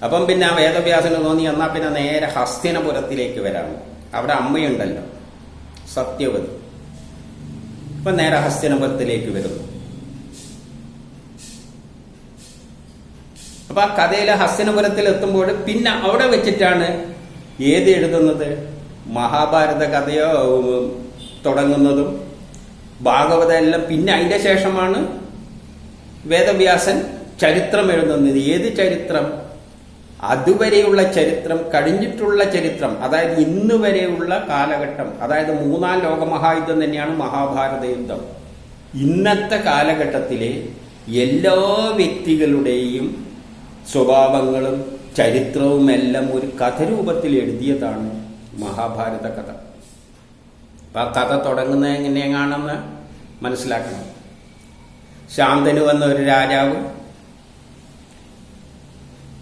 [SPEAKER 1] അപ്പം പിന്നെ ആ വേദവ്യാസന് തോന്നി എന്നാ പിന്നെ നേരെ ഹസ്തിനപുരത്തിലേക്ക് വരാണ്. അവിടെ അമ്മയുണ്ടല്ലോ, സത്യവതി. അപ്പൊ നേരെ ഹസ്തിനപുരത്തിലേക്ക് വരുന്നു. അപ്പൊ ആ കഥയിലെ ഹസ്തിനപുരത്തിൽ എത്തുമ്പോൾ പിന്നെ അവിടെ വെച്ചിട്ടാണ് ഏത് എഴുതുന്നത്? മഹാഭാരത കഥയോ തുടങ്ങുന്നതും ഭാഗവതം എല്ലാം. പിന്നെ അതിന്റെ ശേഷമാണ് വേദവ്യാസൻ ചരിത്രം എഴുതുന്നത്. ഏത് ചരിത്രം? അതുവരെയുള്ള ചരിത്രം, കഴിഞ്ഞിട്ടുള്ള ചരിത്രം, അതായത് ഇന്ന് വരെയുള്ള കാലഘട്ടം. അതായത് 3-ാം ലോകമഹായുദ്ധം തന്നെയാണ് മഹാഭാരത യുദ്ധം. ഇന്നത്തെ കാലഘട്ടത്തിലെ എല്ലാ വ്യക്തികളുടെയും സ്വഭാവങ്ങളും ചരിത്രവും എല്ലാം ഒരു കഥരൂപത്തിൽ എഴുതിയതാണ് മഹാഭാരത കഥ. അപ്പൊ ആ കഥ തുടങ്ങുന്നത് എങ്ങനെയാണെന്ന് മനസ്സിലാക്കണം. ശാന്തനു വന്ന ഒരു രാജാവ്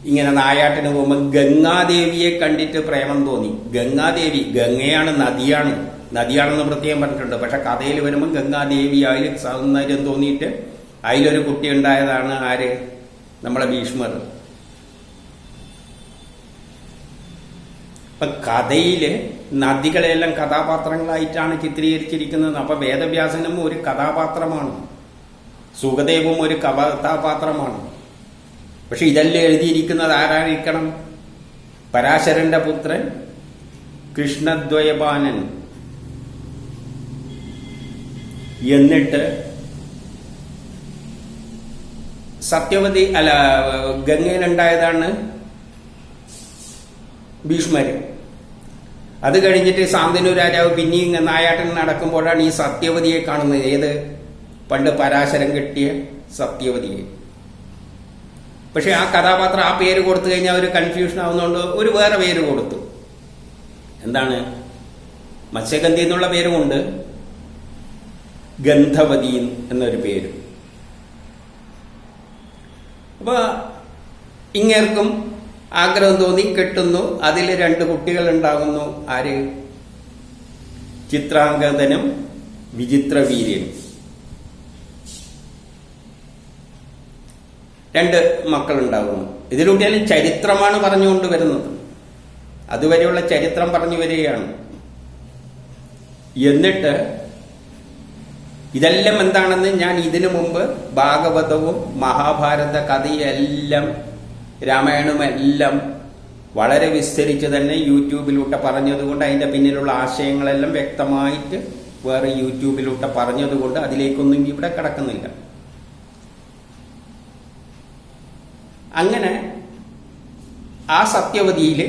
[SPEAKER 1] ഇങ്ങനെ നായാട്ടിന് പോകുമ്പോൾ ഗംഗാദേവിയെ കണ്ടിട്ട് പ്രേമം തോന്നി. ഗംഗാദേവി, ഗംഗയാണ്, നദിയാണെന്ന് പ്രത്യേകം പറഞ്ഞിട്ടുണ്ട്. പക്ഷെ കഥയിൽ വരുമ്പോൾ ഗംഗാദേവി അതിൽ സൗന്ദര്യം തോന്നിയിട്ട് അതിലൊരു കുട്ടി ഉണ്ടായതാണ് ആര്? നമ്മളെ ഭീഷ്മർ. ഇപ്പൊ കഥയില് നദികളെല്ലാം കഥാപാത്രങ്ങളായിട്ടാണ് ചിത്രീകരിച്ചിരിക്കുന്നത്. അപ്പൊ വേദവ്യാസനും ഒരു കഥാപാത്രമാണ്, സുഖദേവും ഒരു കഥാപാത്രമാണ്. പക്ഷെ ഇതെല്ലാം എഴുതിയിരിക്കുന്നത് ആരായിരിക്കണം? പരാശരന്റെ പുത്രൻ കൃഷ്ണദ്വയപാനൻ. എന്നിട്ട് സത്യവതി ഗംഗയിലുണ്ടായതാണ് ഭീഷ്മര്. അത് കഴിഞ്ഞിട്ട് സാന്തനു രാജാവ് പിന്നെയും നായാട്ടിൽ നടക്കുമ്പോഴാണ് ഈ സത്യവതിയെ കാണുന്നത്. ഏത്? പണ്ട് പരാശരം കെട്ടിയ സത്യവതിയെ. പക്ഷെ ആ കഥാപാത്രം ആ പേര് കൊടുത്തു കഴിഞ്ഞാൽ ഒരു കൺഫ്യൂഷൻ ആവുന്നതുകൊണ്ട് ഒരു വേറെ പേര് കൊടുത്തു. എന്താണ്? മത്സ്യഗന്ധി എന്നുള്ള പേരുമുണ്ട്, ഗന്ധവതി എന്നൊരു പേര്. അപ്പൊ ഇങ്ങേർക്കും ആഗ്രഹം തോന്നി, കെട്ടുന്നു. അതിൽ 2 കുട്ടികൾ ഉണ്ടാകുന്നു. ആര്? ചിത്രാംഗദനും വിചിത്രവീര്യനും. 2 മക്കളുണ്ടാകുന്നു. ഇതിലൂടെയും ചരിത്രമാണ് പറഞ്ഞുകൊണ്ട് വരുന്നത്. അതുവരെയുള്ള ചരിത്രം പറഞ്ഞു വരികയാണ്. എന്നിട്ട് ഇതെല്ലാം എന്താണെന്ന് ഞാൻ ഇതിനു മുമ്പ് ഭാഗവതവും മഹാഭാരത കഥയെല്ലാം രാമായണവും എല്ലാം വളരെ വിസ്തരിച്ച് തന്നെ യൂട്യൂബിലൂടെ പറഞ്ഞതുകൊണ്ട് അതിന്റെ പിന്നിലുള്ള ആശയങ്ങളെല്ലാം വ്യക്തമായിട്ട് വേറെ യൂട്യൂബിലൂടെ പറഞ്ഞതുകൊണ്ട് അതിലേക്കൊന്നും ഇവിടെ കിടക്കുന്നില്ല. അങ്ങനെ ആ സത്യവതിയില്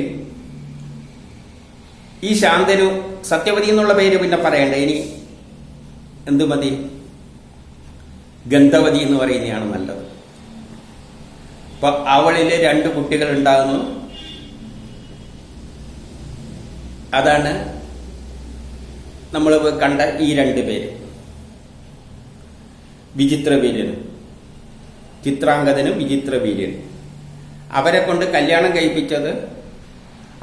[SPEAKER 1] ഈ ശാന്തനു, സത്യവതി എന്നുള്ള പേര് പിന്നെ പറയണ്ടേ, ഇനി എന്തു മതി? ഗന്ധവതി എന്ന് പറയുന്നതാണ് നല്ലത്. അപ്പൊ അവളില് 2 കുട്ടികൾ ഉണ്ടാകുന്നു. അതാണ് നമ്മൾ കണ്ട ഈ 2 പേര്, വിചിത്രവീര്യനും ചിത്രാംഗദനും വിചിത്രവീര്യനും. അവരെ കൊണ്ട് കല്യാണം കഴിപ്പിച്ചത്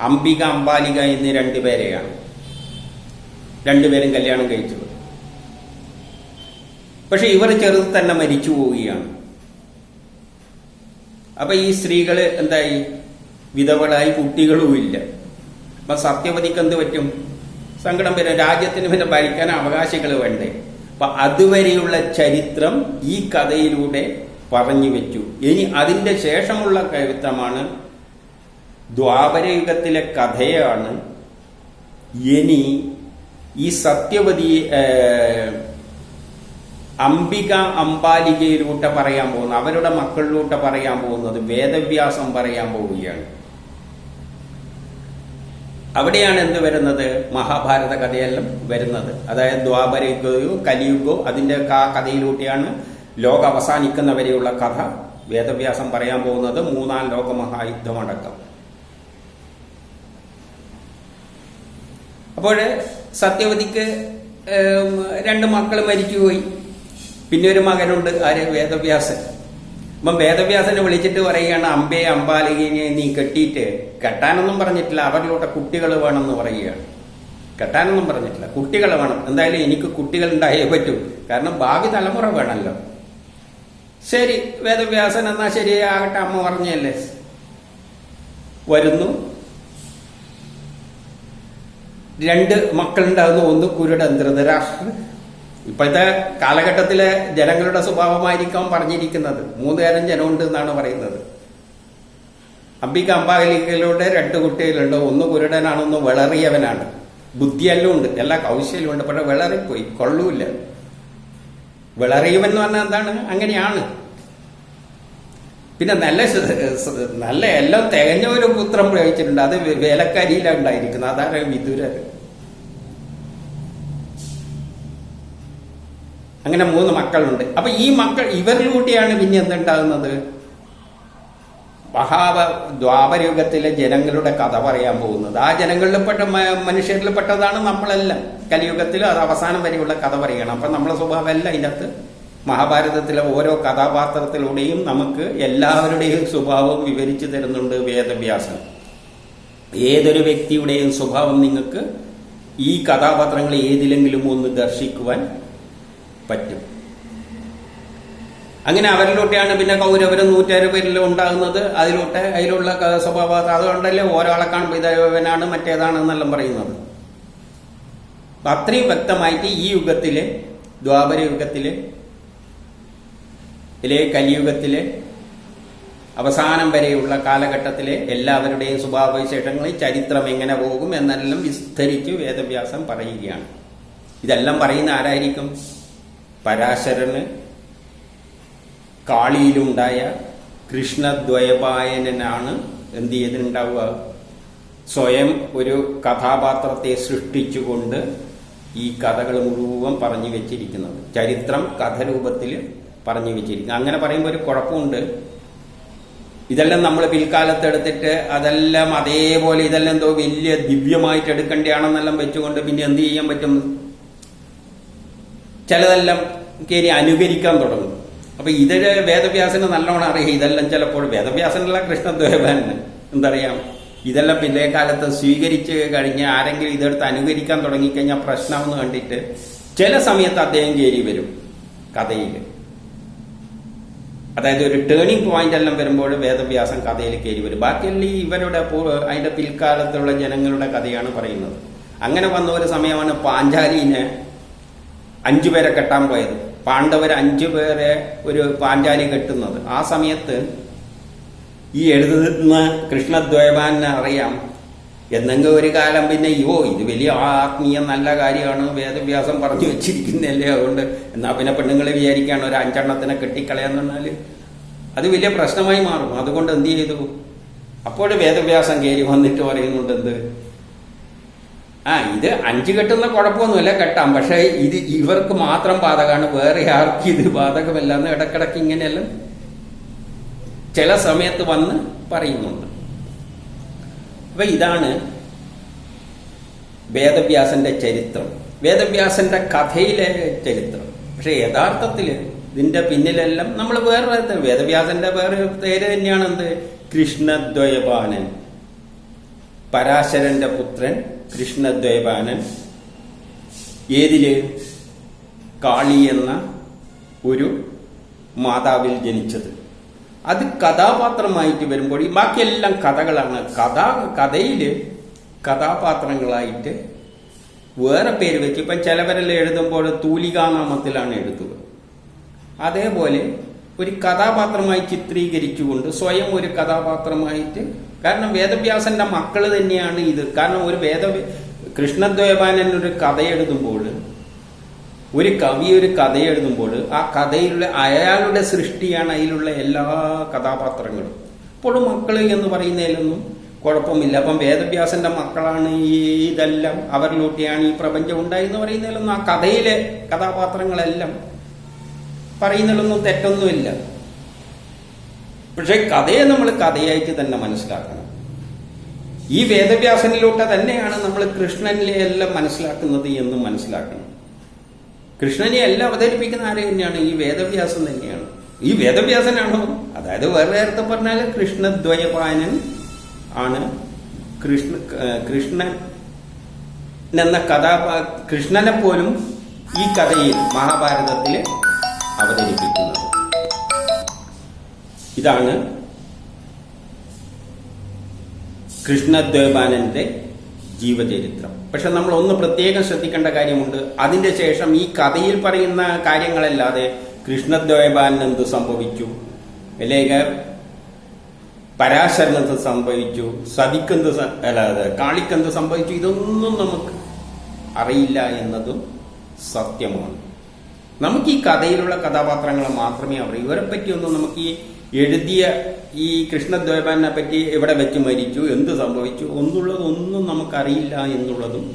[SPEAKER 1] അംബിക അംബാലിക എന്നീ 2 പേരെയാണ്. 2 പേരും കല്യാണം കഴിച്ചത്. പക്ഷെ ഇവർ ചെറുത് തന്നെ മരിച്ചു പോവുകയാണ്. അപ്പൊ ഈ സ്ത്രീകള് എന്തായി? വിധവകളായി, കുട്ടികളുമില്ല. അപ്പൊ സത്യവതിക്ക് എന്ത് പറ്റും? സങ്കടം വരും. രാജ്യത്തിന് പിന്നെ ഭരിക്കാൻ അവകാശികൾ വേണ്ടേ? അപ്പൊ അതുവരെയുള്ള ചരിത്രം ഈ കഥയിലൂടെ പറഞ്ഞു വെച്ചു. ഇനി അതിന്റെ ശേഷമുള്ള ചരിത്രമാണ്, ദ്വാപരയുഗത്തിലെ കഥയാണ്. ഇനി ഈ സത്യവതി അംബിക അംബാലികയിലൂടെ പറയാൻ പോകുന്നത്, അവരുടെ മക്കളിലൂടെ പറയാൻ പോകുന്നത് വേദവ്യാസം പറയാൻ പോവുകയാണ്. അവിടെയാണ് എന്ത് വരുന്നത്? മഹാഭാരത കഥയെല്ലാം വരുന്നത്. അതായത് ദ്വാപരയുഗവും കലിയുഗവും അതിന്റെ കഥയിലൂടെയാണ് ലോകം അവസാനിക്കുന്നവരെയുള്ള കഥ വേദവ്യാസം പറയാൻ പോകുന്നത്. 3ാം ലോകമഹായുദ്ധമടക്കം. അപ്പോൾ സത്യവതിക്ക് 2 മക്കൾ മരിച്ചുപോയി. പിന്നെ ഒരു മകനുണ്ട്. ആര്? വേദവ്യാസൻ. അപ്പം വേദവ്യാസനെ വിളിച്ചിട്ട് പറയുകയാണ്, അംബയെ അംബാലികയെ നീ കെട്ടിയിട്ട്, കെട്ടാനൊന്നും പറഞ്ഞിട്ടില്ല, അവരിലൂടെ കുട്ടികൾ വേണമെന്ന് പറയുകയാണ്. കെട്ടാനൊന്നും പറഞ്ഞിട്ടില്ല, കുട്ടികൾ വേണം. എന്തായാലും എനിക്ക് കുട്ടികൾ ഉണ്ടായേ പറ്റൂ, കാരണം ഭാവി തലമുറ വേണമല്ലോ. ശരി, വേദവ്യാസൻ എന്നാ ശരിയാകട്ടെ, അമ്മ പറഞ്ഞല്ലേ. വരുന്നു. 2 മക്കളുണ്ടാകുന്നു. ഒന്ന് കുരുടൻ, ധൃതരാഷ്ട്രൻ. ഇപ്പോഴത്തെ കാലഘട്ടത്തിലെ ജനങ്ങളുടെ സ്വഭാവമായിരിക്കാം പറഞ്ഞിരിക്കുന്നത്. 3 തരം ജനമുണ്ട് എന്നാണ് പറയുന്നത്. അംബിക അംബാലികയിലൂടെ 2 കുട്ടികളുണ്ട്. ഒന്ന് കുരുടനാണ്, ഒന്ന് വിളറിയവനാണ്. ബുദ്ധിയെല്ലാം ഉണ്ട്, എല്ലാ കൗശല്യം ഉണ്ട്, പക്ഷെ വിളറിപ്പോയി, കൊള്ളൂല്ല. വിളറിയവൻ എന്ന് പറഞ്ഞാൽ എന്താണ്? അങ്ങനെയാണ്. പിന്നെ നല്ല എല്ലാം തികഞ്ഞ ഒരു പുത്രം പ്രയോഗിച്ചിട്ടുണ്ട്. അത് വേലക്കാരിയിലാണ് ഉണ്ടായിരിക്കുന്നത്. അതാണ് വിദുരർ. അങ്ങനെ 3 മക്കളുണ്ട്. അപ്പൊ ഈ മക്കൾ, ഇവരിലൂടെയാണ് പിന്നെ എന്തുണ്ടാകുന്നത്? ദ്വാപരയുഗത്തിലെ ജനങ്ങളുടെ കഥ പറയാൻ പോകുന്നത്. ആ ജനങ്ങളിൽപ്പെട്ട മനുഷ്യരിൽപ്പെട്ടതാണ് നമ്മളെല്ലാം. കലിയുഗത്തിൽ അത് അവസാനം വരെയുള്ള കഥ പറയണം. അപ്പൊ നമ്മളെ സ്വഭാവം എല്ലാം ഇതിനകത്ത് മഹാഭാരതത്തിലെ ഓരോ കഥാപാത്രത്തിലൂടെയും നമുക്ക് എല്ലാവരുടെയും സ്വഭാവം വിവരിച്ചു തരുന്നുണ്ട് വേദവ്യാസൻ. ഏതൊരു വ്യക്തിയുടെയും സ്വഭാവം നിങ്ങൾക്ക് ഈ കഥാപാത്രങ്ങളെ ഏതിലെങ്കിലും ഒന്ന് ദർശിക്കുവാൻ പറ്റും. അങ്ങനെ അവരിലൂടെയാണ് പിന്നെ കൗരവരും 106 പേരിലും ഉണ്ടാകുന്നത്. അതിലുള്ള സ്വഭാവ അതുകൊണ്ടല്ലേ ഒരാളെ കാണുമ്പോൾ ഇതവനാണ് മറ്റേതാണെന്നെല്ലാം പറയുന്നത്. അത്രയും വ്യക്തമായിട്ട് ഈ യുഗത്തിലെ ദ്വാപര യുഗത്തിലെ കലിയുഗത്തിലെ അവസാനം വരെയുള്ള കാലഘട്ടത്തിലെ എല്ലാവരുടെയും സ്വഭാവവിശേഷങ്ങളിൽ ചരിത്രം എങ്ങനെ പോകും എന്നെല്ലാം വിസ്തരിച്ച് വേദവ്യാസൻ പറയുകയാണ്. ഇതെല്ലാം പറയുന്ന ആരായിരിക്കും? പരാശരന് കാളിയിലുണ്ടായ കൃഷ്ണദ്വയപായനാണ് എന്ത് ചെയ്തിട്ടുണ്ടാവുക? സ്വയം ഒരു കഥാപാത്രത്തെ സൃഷ്ടിച്ചുകൊണ്ട് ഈ കഥകൾ മുഴുവൻ പറഞ്ഞു വെച്ചിരിക്കുന്നത്. ചരിത്രം കഥരൂപത്തിൽ പറഞ്ഞു വെച്ചിരിക്കുന്നത്. അങ്ങനെ പറയുമ്പോൾ ഒരു കുഴപ്പമുണ്ട്. ഇതെല്ലാം നമ്മൾ പിൽക്കാലത്ത് എടുത്തിട്ട് അതെല്ലാം അതേപോലെ ഇതെല്ലാം എന്തോ വലിയ ദിവ്യമായിട്ട് എടുക്കേണ്ടതാണെന്നെല്ലാം വെച്ചുകൊണ്ട് പിന്നെ എന്ത് ചെയ്യാൻ പറ്റും? ചിലതെല്ലാം കയറി അനുകരിക്കാൻ തുടങ്ങും. അപ്പൊ ഇത് വേദവ്യാസന് നല്ലോണം അറിയാം. ഇതെല്ലാം ചിലപ്പോൾ വേദവ്യാസനല്ല, കൃഷ്ണദ്വൈപായന് എന്തറിയാം, ഇതെല്ലാം പിന്നേ കാലത്ത് സ്വീകരിച്ച് കഴിഞ്ഞ് ആരെങ്കിലും ഇതെടുത്ത് അനുകരിക്കാൻ തുടങ്ങിക്കഴിഞ്ഞാൽ പ്രശ്നമെന്ന് കണ്ടിട്ട് ചില സമയത്ത് അദ്ദേഹം കയറി വരും കഥയിൽ. അതായത് ഒരു ടേണിംഗ് പോയിന്റ് എല്ലാം വരുമ്പോൾ വേദവ്യാസൻ കഥയിൽ കയറി വരും. ബാക്കിയെല്ലാം ഇവരുടെ അതിന്റെ പിൽക്കാലത്തുള്ള ജനങ്ങളുടെ കഥയാണ് പറയുന്നത്. അങ്ങനെ വന്ന ഒരു സമയമാണ് പാഞ്ചാലിനെ 5 പേരെ കെട്ടാൻ പോയത്. പാണ്ഡവർ 5 പേരെ ഒരു പാഞ്ചാലി കെട്ടുന്നത്. ആ സമയത്ത് ഈ എഴുതുന്ന കൃഷ്ണദ്വൈപായനെ അറിയാം എന്നെങ്കിലും ഒരു കാലം പിന്നെ ഇത് വലിയ ആത്മീയ നല്ല കാര്യമാണ്, വേദവ്യാസം പറഞ്ഞു വെച്ചിരിക്കുന്നല്ലേ, അതുകൊണ്ട് എന്നാ പിന്നെ പെണ്ണുങ്ങളെ വിചാരിക്കുകയാണ് ഒരു 5 എണ്ണത്തിനെ കെട്ടിക്കളയാന്ന് പറഞ്ഞാല് അത് വലിയ പ്രശ്നമായി മാറും. അതുകൊണ്ട് എന്ത് ചെയ്തു? അപ്പോൾ വേദവ്യാസം കയറി വന്നിട്ട് പറയുന്നുണ്ട് എന്ത്, ഇത് 5 കെട്ടുന്ന കുഴപ്പമൊന്നുമില്ല, കെട്ടാം, പക്ഷെ ഇത് ഇവർക്ക് മാത്രം ബാധകമാണ്, വേറെ ആർക്കും ഇത് ബാധകമല്ലെന്ന് ഇടക്കിടക്ക് ഇങ്ങനെയെല്ലാം ചില സമയത്ത് വന്ന് പറയുന്നുണ്ട്. അപ്പൊ ഇതാണ് വേദവ്യാസന്റെ ചരിത്രം, വേദവ്യാസന്റെ കഥയിലെ ചരിത്രം. പക്ഷെ യഥാർത്ഥത്തിൽ ഇതിന്റെ പിന്നിലെല്ലാം നമ്മൾ വേറെ വേദവ്യാസന്റെ വേറെ പേര് തന്നെയാണ് എന്ത്? കൃഷ്ണദ്വൈപായനൻ, പരാശരന്റെ പുത്രൻ കൃഷ്ണദ്വൈപായനൻ. ഏതില്? കാളി എന്ന ഒരു മാതാവിൽ ജനിച്ചത്. അത് കഥാപാത്രമായിട്ട് വരുമ്പോൾ ബാക്കിയെല്ലാം കഥകളാണ്. കഥയില് കഥാപാത്രങ്ങളായിട്ട് വേറെ പേര് വെച്ച് ഇപ്പം ചിലവരെല്ലാം എഴുതുമ്പോൾ തൂലികാനാമത്തിലാണ് എഴുതുക. അതേപോലെ ഒരു കഥാപാത്രമായി ചിത്രീകരിച്ചുകൊണ്ട് സ്വയം ഒരു കഥാപാത്രമായിട്ട്, കാരണം വേദവ്യാസന്റെ മക്കള് തന്നെയാണ് ഇത്. കാരണം ഒരു കൃഷ്ണദ്വൈപായനൻ ഒരു കഥ എഴുതുമ്പോൾ, ഒരു കവി ഒരു കഥ എഴുതുമ്പോൾ ആ കഥയിലുള്ള അയാളുടെ സൃഷ്ടിയാണ് അതിലുള്ള എല്ലാ കഥാപാത്രങ്ങളും. ഇപ്പോഴും മക്കള് എന്ന് പറയുന്നതിലൊന്നും കുഴപ്പമില്ല. അപ്പം വേദവ്യാസന്റെ മക്കളാണ് ഇതെല്ലാം, അവരിലൂടെയാണ് ഈ പ്രപഞ്ചം ഉണ്ടായി എന്ന് പറയുന്നതിലൊന്നും, ആ കഥയിലെ കഥാപാത്രങ്ങളെല്ലാം പറയുന്നതിലൊന്നും തെറ്റൊന്നുമില്ല. പക്ഷെ കഥയെ നമ്മൾ കഥയായിട്ട് തന്നെ മനസ്സിലാക്കണം. ഈ വേദവ്യാസനിലൂടെ തന്നെയാണ് നമ്മൾ കൃഷ്ണനിലെ എല്ലാം മനസ്സിലാക്കുന്നത് എന്ന് മനസ്സിലാക്കണം. കൃഷ്ണനെ എല്ലാം അവതരിപ്പിക്കുന്ന ആരെ തന്നെയാണ്? ഈ വേദവ്യാസൻ തന്നെയാണ്. ഈ വേദവ്യാസനാണോ? അതായത് വേറെ നേരത്തെ പറഞ്ഞാൽ കൃഷ്ണദ്വൈപായനൻ ആണ് കൃഷ്ണൻ എന്ന കൃഷ്ണനെ പോലും ഈ കഥയിൽ മഹാഭാരതത്തിൽ അവതരിപ്പിക്കുന്നത്. ഇതാണ് കൃഷ്ണദ്വൈപായനന്റെ ജീവചരിത്രം. പക്ഷെ നമ്മൾ ഒന്ന് പ്രത്യേകം ശ്രദ്ധിക്കേണ്ട കാര്യമുണ്ട്. അതിന്റെ ശേഷം ഈ കഥയിൽ പറയുന്ന കാര്യങ്ങളല്ലാതെ കൃഷ്ണദ്വൈപായനൻ എന്ത് സംഭവിച്ചു, അല്ലെങ്കിൽ പരാശരനെന്ത് സംഭവിച്ചു, സതിക്കെന്ത് അല്ലാതെ കാളിക്കെന്ത് സംഭവിച്ചു, ഇതൊന്നും നമുക്ക് അറിയില്ല എന്നതും സത്യമാണ്. നമുക്ക് ഈ കഥയിലുള്ള കഥാപാത്രങ്ങളെ മാത്രമേ അറിയൂ. ഇവരെ പറ്റിയൊന്നും നമുക്ക് ഈ എഴുതിയ ഈ കൃഷ്ണദ്വൈപായനെ പറ്റി എവിടെ വെച്ച് മരിച്ചു, എന്ത് സംഭവിച്ചു എന്നുള്ളതൊന്നും നമുക്കറിയില്ല എന്നുള്ളതും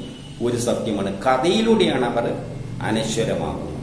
[SPEAKER 1] ഒരു സത്യമാണ്. കഥയിലൂടെയാണ് അവർ അനശ്വരമാകുന്നത്.